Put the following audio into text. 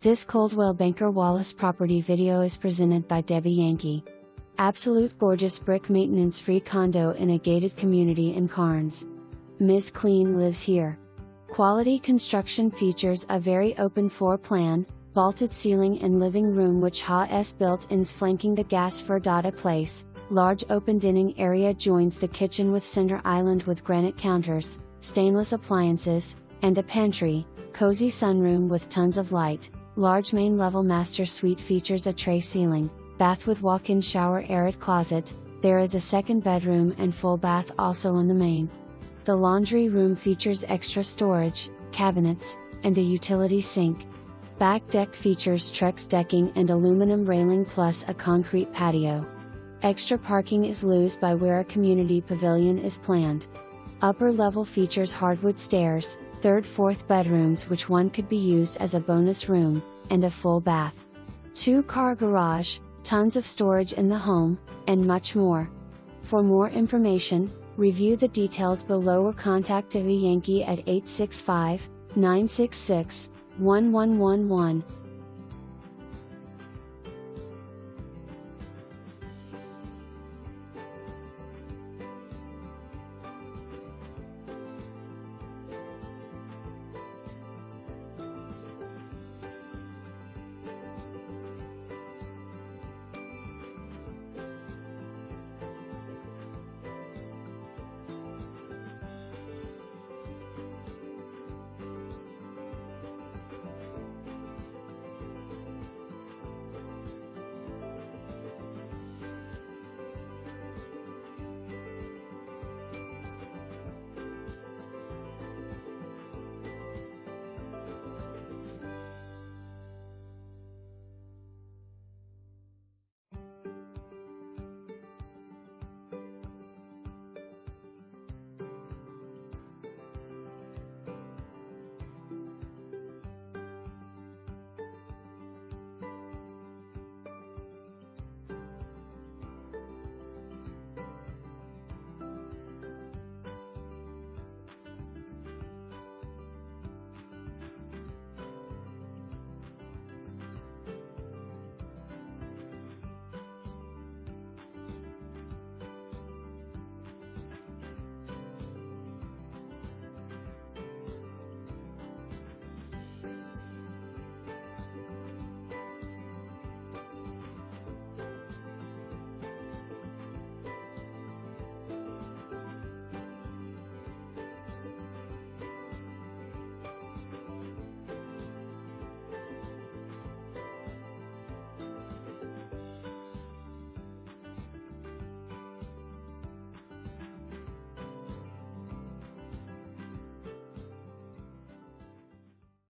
This Coldwell Banker Wallace property video is presented by Debbie Yankee. Absolute gorgeous brick maintenance-free condo in a gated community in Karns. Ms. Clean lives here. Quality construction features a very open floor plan, vaulted ceiling and living room which has built-ins flanking the gas fir.eplace. Large open dining area joins the kitchen with center island with granite counters, stainless appliances, and a pantry. Cozy sunroom with tons of light. Large main level master suite features a tray ceiling, bath with walk-in shower, arid closet. There is a second bedroom and full bath also in the main. The laundry room features extra storage, cabinets, and a utility sink. Back deck features trex decking and aluminum railing plus a concrete patio. Extra parking is loose by where a community pavilion is planned. Upper level features hardwood stairs, 3rd-4th bedrooms which one could be used as a bonus room, and a full bath. 2-car garage, tons of storage in the home, and much more. For more information, review the details below or contact Debbie Yankee at 865-966-1111.